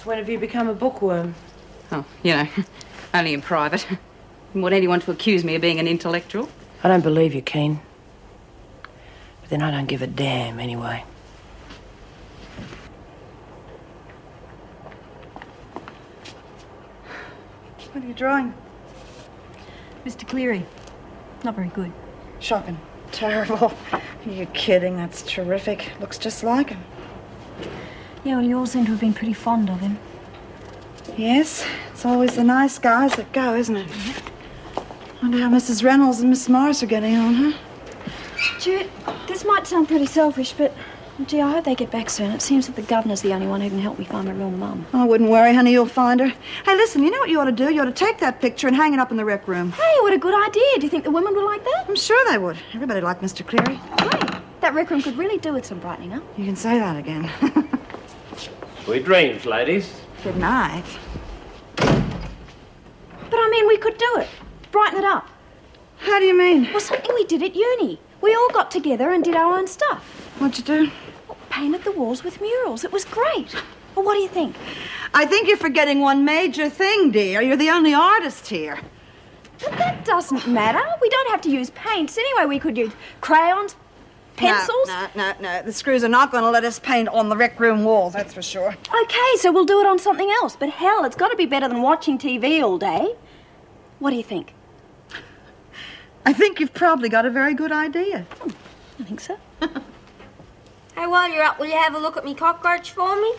When have you become a bookworm? Oh, you know, only in private. Didn't want anyone to accuse me of being an intellectual. I don't believe you, Keen. But then I don't give a damn anyway. What are you drawing? Mr. Cleary. Not very good. Shocking. Terrible. Are you kidding? That's terrific. Looks just like him. Yeah, well, you all seem to have been pretty fond of him. Yes, it's always the nice guys that go, isn't it? Wonder how Mrs. Reynolds and Miss Morris are getting on, huh? Jude, this might sound pretty selfish, but gee, I hope they get back soon. It seems that the governor's the only one who can help me find my real mum. Oh, wouldn't worry, honey, you'll find her. Hey, listen, you know what you ought to do? You ought to take that picture and hang it up in the rec room. Hey, what a good idea. Do you think the women would like that? I'm sure they would. Everybody liked Mr. Cleary. Hey, that rec room could really do with some brightening up. You can say that again. Sweet dreams, ladies. Good night. But I mean, we could do it. Brighten it up. How do you mean? Well, something we did at uni. We all got together and did our own stuff. What'd you do? Well, painted the walls with murals. It was great. Well, what do you think? I think you're forgetting one major thing, dear. You're the only artist here. But that doesn't matter. We don't have to use paints. Anyway, we could use crayons, pencils. No. The screws are not going to let us paint on the rec room walls, that's for sure. Okay, so we'll do it on something else. But hell, it's got to be better than watching TV all day. What do you think? I think you've probably got a very good idea. I think so. Hey, while you're up, will you have a look at me cockroach for me?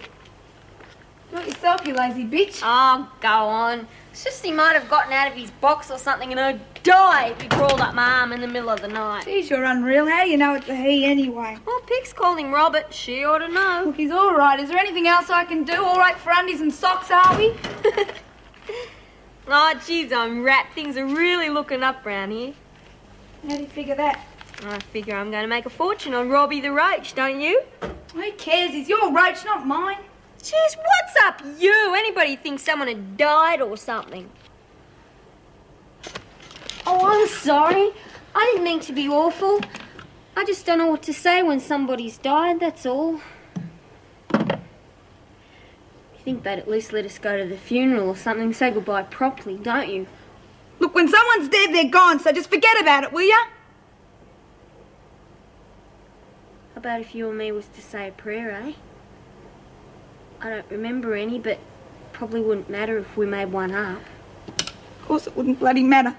Not yourself, you lazy bitch. Oh, go on. It's just he might have gotten out of his box or something and I'd die if he crawled up my arm in the middle of the night. Geez, you're unreal. How do you know it's a he anyway? Well, Pix called him Robert. She ought to know. Look, he's all right. Is there anything else I can do? All right for undies and socks, are we? Oh, geez, I'm wrapped. Things are really looking up round here. How do you figure that? I figure I'm going to make a fortune on Robbie the Roach, don't you? Who cares? He's your roach, not mine. Jeez, what's up, you? Anybody thinks someone had died or something? Oh, I'm sorry. I didn't mean to be awful. I just don't know what to say when somebody's died, that's all. You think they'd at least let us go to the funeral or something, say goodbye properly, don't you? Look, when someone's dead, they're gone, so just forget about it, will ya? How about if you and me was to say a prayer, eh? I don't remember any, but probably wouldn't matter if we made one up. Of course it wouldn't bloody matter.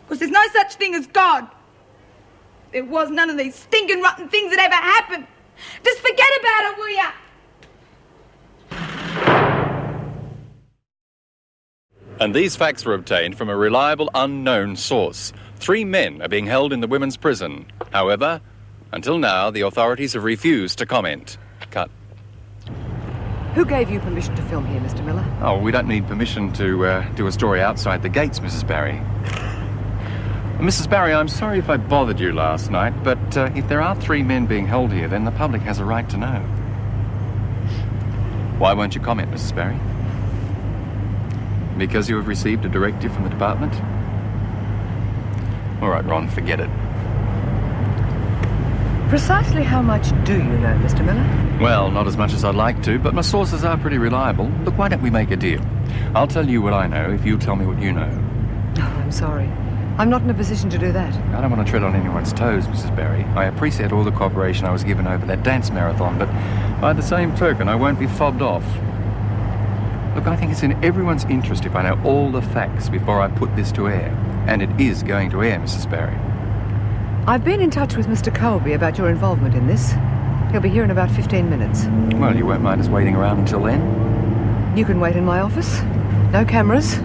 Because there's no such thing as God. There was none of these stinking rotten things that ever happened. Just forget about it, will ya? And these facts were obtained from a reliable unknown source. 3 men are being held in the women's prison. However, until now, the authorities have refused to comment. Cut. Who gave you permission to film here, Mr. Miller? Oh, we don't need permission to do a story outside the gates, Mrs. Barry. Mrs. Barry, I'm sorry if I bothered you last night, but if there are 3 men being held here, then the public has a right to know. Why won't you comment, Mrs. Barry? Because you have received a directive from the department? All right, Ron, forget it. Precisely how much do you know, Mr. Miller? Well, not as much as I'd like to, but my sources are pretty reliable. Look, why don't we make a deal? I'll tell you what I know if you tell me what you know. Oh, I'm sorry. I'm not in a position to do that. I don't want to tread on anyone's toes, Mrs. Barry. I appreciate all the cooperation I was given over that dance marathon, but by the same token, I won't be fobbed off. Look, I think it's in everyone's interest if I know all the facts before I put this to air. And it is going to air, Mrs. Barry. I've been in touch with Mr. Colby about your involvement in this. He'll be here in about 15 minutes. Well, you won't mind us waiting around until then? You can wait in my office. No cameras.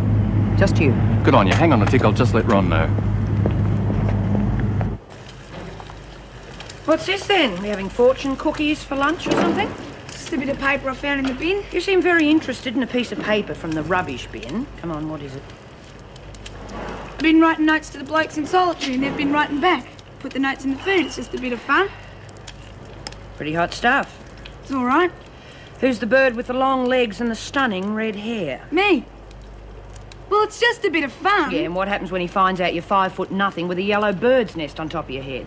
Just you. Good on you. Hang on a tick. I'll just let Ron know. What's this then? We having fortune cookies for lunch or something? Just a bit of paper I found in the bin. You seem very interested in a piece of paper from the rubbish bin. Come on, what is it? I've been writing notes to the blokes in solitary and they've been writing back. Put the notes in the food. It's just a bit of fun. Pretty hot stuff. It's all right. Who's the bird with the long legs and the stunning red hair? Me. Well, it's just a bit of fun. Yeah, and what happens when he finds out you're 5'0" with a yellow bird's nest on top of your head?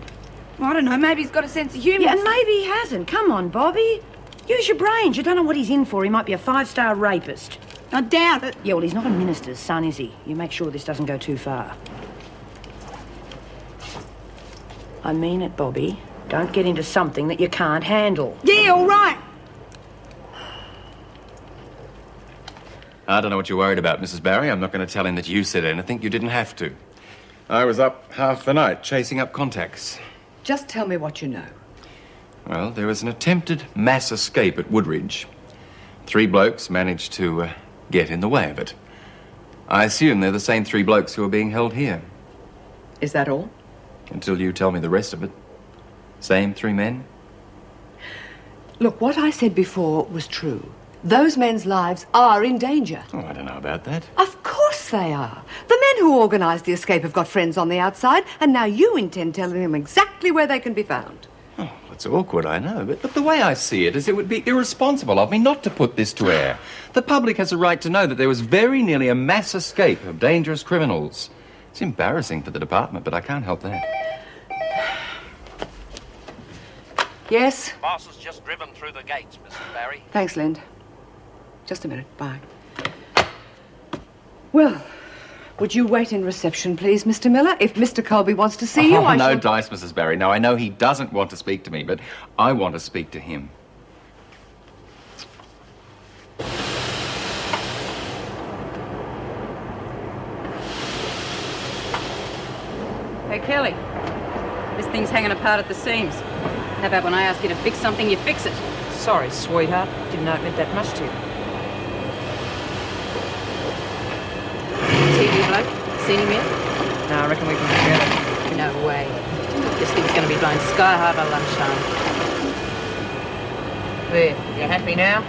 Well, I don't know. Maybe he's got a sense of humour. Yeah, and maybe he hasn't. Come on, Bobby. Use your brains. You don't know what he's in for. He might be a 5-star rapist. I doubt it. Yeah, well, he's not a minister's son, is he? You make sure this doesn't go too far. I mean it, Bobby. Don't get into something that you can't handle. Yeah, all right. I don't know what you're worried about, Mrs. Barry. I'm not going to tell him that you said anything. You didn't have to. I was up half the night chasing up contacts. Just tell me what you know. Well, there was an attempted mass escape at Woodridge. 3 blokes managed to get in the way of it. I assume they're the same 3 blokes who are being held here. Is that all? Until you tell me the rest of it. Same 3 men? Look, what I said before was true. Those men's lives are in danger. Oh, I don't know about that. Of course they are. The men who organised the escape have got friends on the outside, and now you intend telling them exactly where they can be found. Oh, it's awkward, I know, but look, the way I see it is it would be irresponsible of me not to put this to air. The public has a right to know that there was very nearly a mass escape of dangerous criminals. It's embarrassing for the department, but I can't help that. Yes? Boss has just driven through the gates, Mrs. Barry. Thanks, Lind. Just a minute. Bye. Well, would you wait in reception, please, Mr. Miller? If Mr. Colby wants to see you, no dice, Mrs. Barry. Now, I know he doesn't want to speak to me, but I want to speak to him. Hey, Kelly. This thing's hanging apart at the seams. How about when I ask you to fix something, you fix it? Sorry, sweetheart. Didn't know it meant that much to you. TV bloke? Seen him yet? No, I reckon we can forget it. No way. This thing's going to be blown sky high by lunchtime. There, you happy now?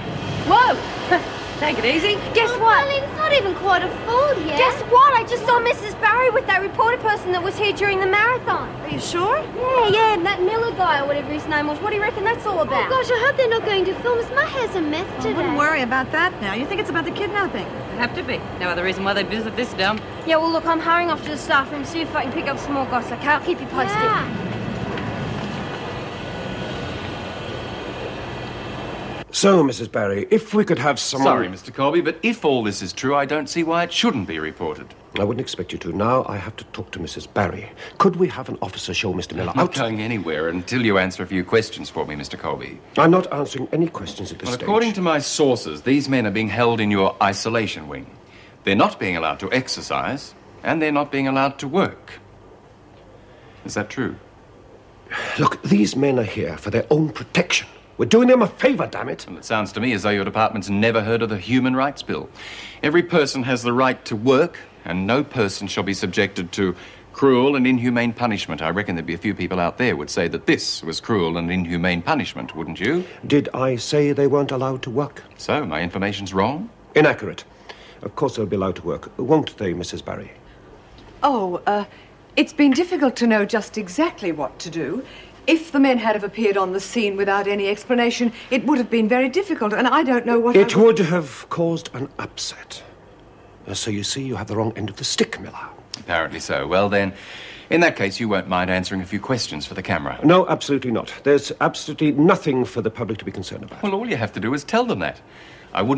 Whoa! Take it easy. Guess what? Darling, it's not even quite full yet. Guess what? I just saw Mrs. Barry with that reporter person that was here during the marathon. Are you sure? Yeah, and that Miller guy or whatever his name was. What do you reckon that's all about? Oh, gosh, I hope they're not going to film us. My hair's a mess today. I wouldn't worry about that now. You think it's about the kidnapping? It'd have to be. No other reason why they visit this dump. Yeah, well, look, I'm hurrying off to the staff room, see if I can pick up some more gossip, okay? I'll keep you posted. Yeah. So, Mrs. Barry, if we could have someone... Sorry, Mr. Colby, but if all this is true, I don't see why it shouldn't be reported. I wouldn't expect you to. Now I have to talk to Mrs. Barry. Could we have an officer show Mr. Miller out? I'm not going anywhere until you answer a few questions for me, Mr. Colby. I'm not answering any questions at this stage. According to my sources, these men are being held in your isolation wing. They're not being allowed to exercise, and they're not being allowed to work. Is that true? Look, these men are here for their own protection. We're doing them a favour, damn it. Well, it sounds to me as though your department's never heard of the Human Rights Bill. Every person has the right to work, and no person shall be subjected to cruel and inhumane punishment. I reckon there'd be a few people out there would say that this was cruel and inhumane punishment, wouldn't you? Did I say they weren't allowed to work? So, my information's wrong? Inaccurate. Of course they'll be allowed to work, won't they, Mrs. Barry? Oh, it's been difficult to know just exactly what to do. If the men had have appeared on the scene without any explanation, it would have been very difficult, and I don't know what... It would have caused an upset. So you see, you have the wrong end of the stick, Miller. Apparently so. Well, then, in that case, you won't mind answering a few questions for the camera. No, absolutely not. There's absolutely nothing for the public to be concerned about. Well, all you have to do is tell them that. I wouldn't...